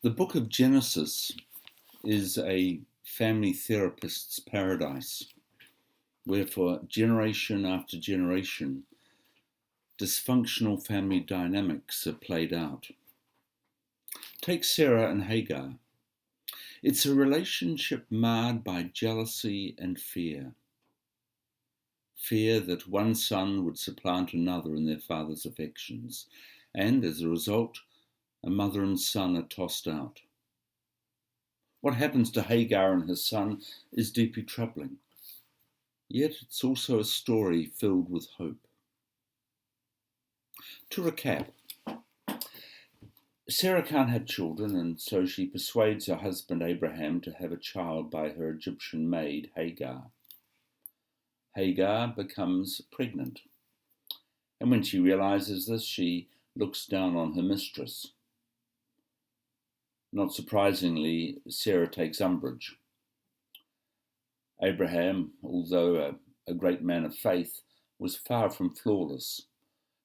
The book of Genesis is a family therapist's paradise, where for generation after generation, dysfunctional family dynamics are played out. Take Sarah and Hagar. It's a relationship marred by jealousy and fear. Fear that one son would supplant another in their father's affections, and as a result, a mother and son are tossed out. What happens to Hagar and her son is deeply troubling, yet it's also a story filled with hope. To recap, Sarah can't have children, and so she persuades her husband Abraham to have a child by her Egyptian maid Hagar. Hagar becomes pregnant, and when she realizes this, she looks down on her mistress. Not surprisingly, Sarah takes umbrage. Abraham, although a great man of faith, was far from flawless,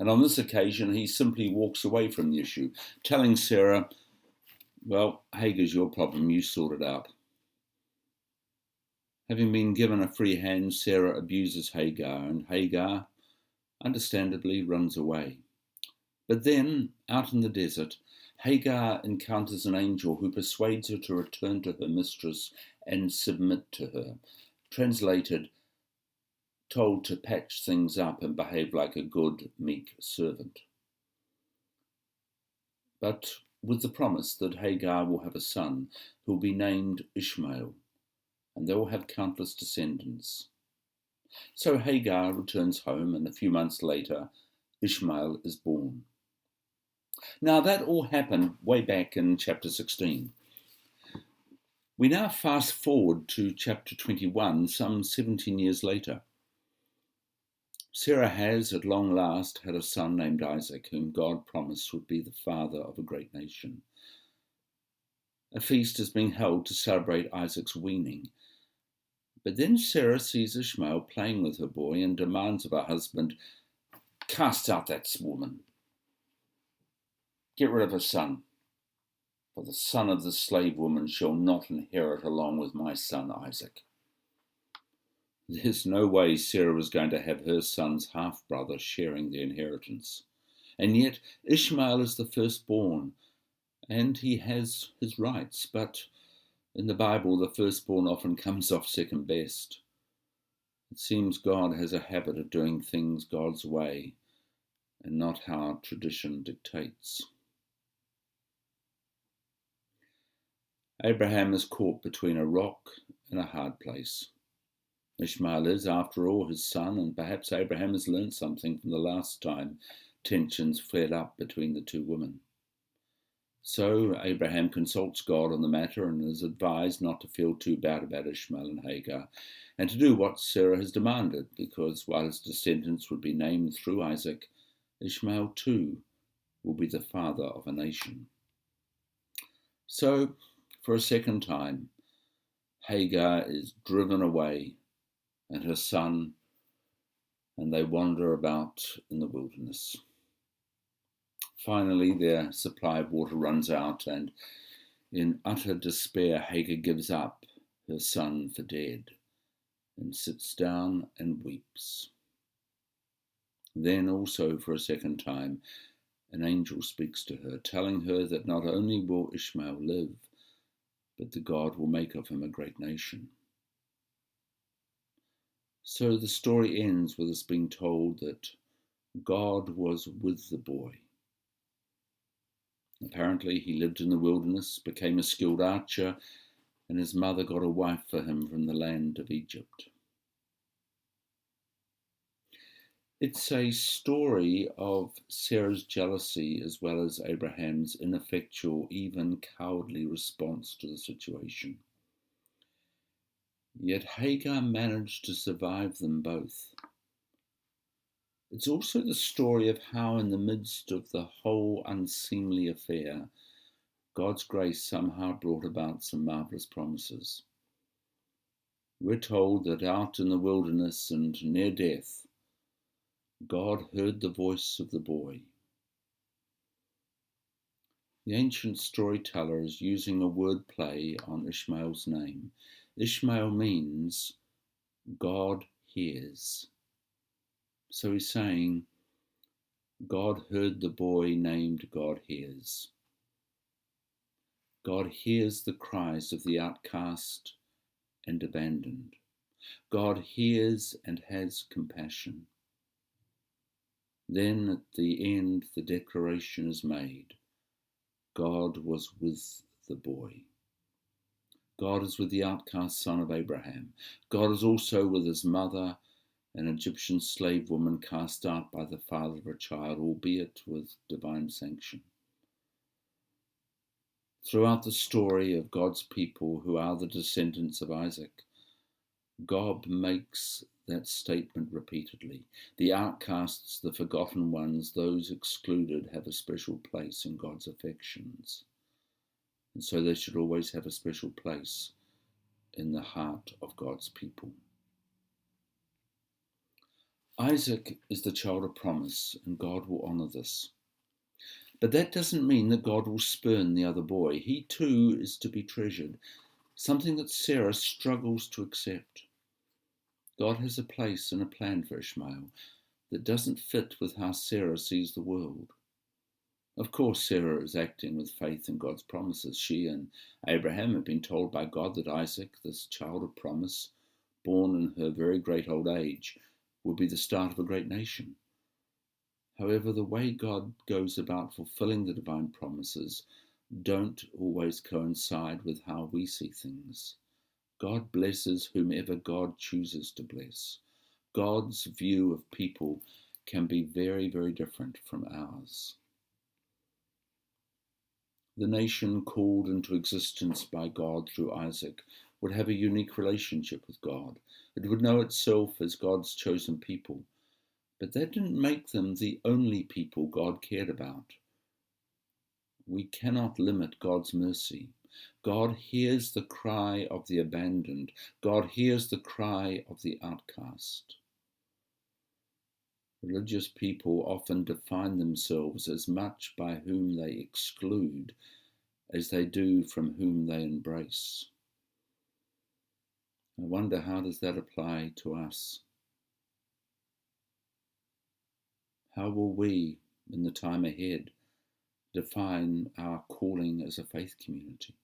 and on this occasion he simply walks away from the issue, telling Sarah, "Well, Hagar's your problem, you sort it out." Having been given a free hand, Sarah abuses Hagar, and Hagar, understandably, runs away. But then, out in the desert, Hagar encounters an angel who persuades her to return to her mistress and submit to her. Translated, told to patch things up and behave like a good, meek servant. But with the promise that Hagar will have a son who will be named Ishmael, and they will have countless descendants. So Hagar returns home, and a few months later, Ishmael is born. Now that all happened way back in chapter 16. We now fast forward to chapter 21, some 17 years later. Sarah has, at long last, had a son named Isaac, whom God promised would be the father of a great nation. A feast is being held to celebrate Isaac's weaning. But then Sarah sees Ishmael playing with her boy and demands of her husband, "Cast out that woman. Get rid of her son, for the son of the slave woman shall not inherit along with my son Isaac." There's no way Sarah was going to have her son's half-brother sharing the inheritance. And yet Ishmael is the firstborn, and he has his rights, but in the Bible the firstborn often comes off second best. It seems God has a habit of doing things God's way, and not how tradition dictates. Abraham is caught between a rock and a hard place. Ishmael is, after all, his son, and perhaps Abraham has learnt something from the last time tensions flared up between the two women. So Abraham consults God on the matter and is advised not to feel too bad about Ishmael and Hagar, and to do what Sarah has demanded, because while his descendants would be named through Isaac, Ishmael too will be the father of a nation. So, for a second time, Hagar is driven away, and her son, and they wander about in the wilderness. Finally, their supply of water runs out, and in utter despair, Hagar gives up her son for dead and sits down and weeps. Then also, for a second time, an angel speaks to her, telling her that not only will Ishmael live, but that God will make of him a great nation. So the story ends with us being told that God was with the boy. Apparently he lived in the wilderness, became a skilled archer, and his mother got a wife for him from the land of Egypt. It's a story of Sarah's jealousy as well as Abraham's ineffectual, even cowardly response to the situation. Yet Hagar managed to survive them both. It's also the story of how, in the midst of the whole unseemly affair, God's grace somehow brought about some marvellous promises. We're told that out in the wilderness and near death, God heard the voice of the boy. The ancient storyteller is using a word play on Ishmael's name. Ishmael means God hears. So he's saying, God heard the boy named God hears. God hears the cries of the outcast and abandoned. God hears and has compassion. Then at the end, the declaration is made. God was with the boy. God is with the outcast son of Abraham. God is also with his mother, an Egyptian slave woman cast out by the father of her child, albeit with divine sanction. Throughout the story of God's people, who are the descendants of Isaac, God makes that statement repeatedly. The outcasts, the forgotten ones, those excluded, have a special place in God's affections. And so they should always have a special place in the heart of God's people. Isaac is the child of promise, and God will honour this. But that doesn't mean that God will spurn the other boy. He too is to be treasured, something that Sarah struggles to accept. God has a place and a plan for Ishmael that doesn't fit with how Sarah sees the world. Of course, Sarah is acting with faith in God's promises. She and Abraham have been told by God that Isaac, this child of promise, born in her very great old age, will be the start of a great nation. However, the way God goes about fulfilling the divine promises don't always coincide with how we see things. God blesses whomever God chooses to bless. God's view of people can be very, very different from ours. The nation called into existence by God through Isaac would have a unique relationship with God. It would know itself as God's chosen people. But that didn't make them the only people God cared about. We cannot limit God's mercy. God hears the cry of the abandoned. God hears the cry of the outcast. Religious people often define themselves as much by whom they exclude as they do from whom they embrace. I wonder, how does that apply to us? How will we, in the time ahead, define our calling as a faith community?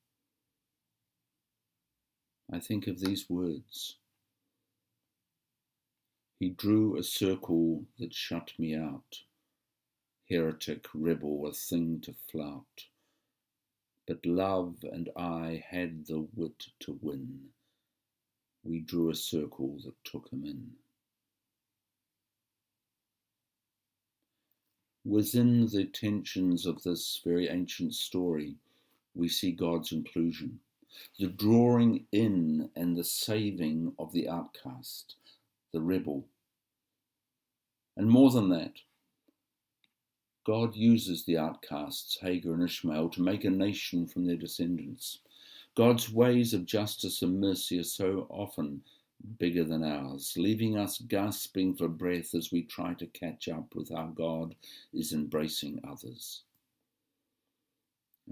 I think of these words. He drew a circle that shut me out, heretic, rebel, a thing to flout. But love and I had the wit to win. We drew a circle that took him in. Within the tensions of this very ancient story, we see God's inclusion, the drawing in and the saving of the outcast, the rebel. And more than that, God uses the outcasts, Hagar and Ishmael, to make a nation from their descendants. God's ways of justice and mercy are so often bigger than ours, leaving us gasping for breath as we try to catch up with how God is embracing others.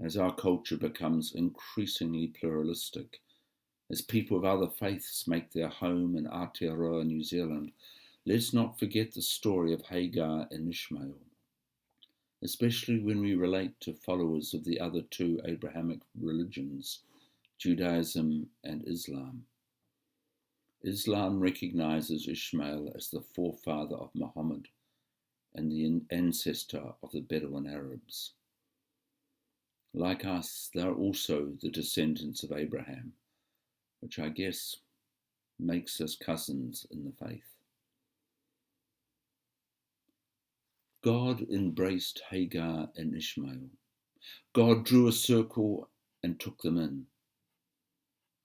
As our culture becomes increasingly pluralistic, as people of other faiths make their home in Aotearoa, New Zealand, let's not forget the story of Hagar and Ishmael, especially when we relate to followers of the other two Abrahamic religions, Judaism and Islam. Islam recognizes Ishmael as the forefather of Muhammad and the ancestor of the Bedouin Arabs. Like us, they are also the descendants of Abraham, which I guess makes us cousins in the faith. God embraced Hagar and Ishmael. God drew a circle and took them in.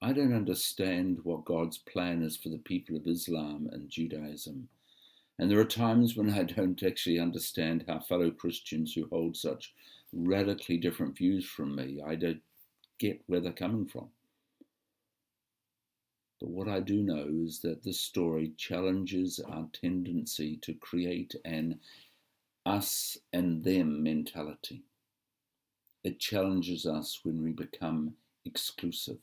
I don't understand what God's plan is for the people of Islam and Judaism. And there are times when I don't actually understand how fellow Christians who hold such radically different views from me, I don't get where they're coming from. But what I do know is that this story challenges our tendency to create an us and them mentality. It challenges us when we become exclusive.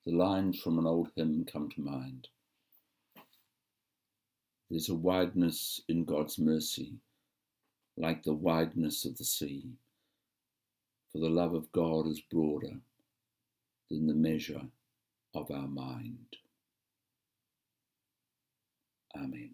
The lines from an old hymn come to mind. There's a wideness in God's mercy, like the wideness of the sea, for the love of God is broader than the measure of our mind. Amen.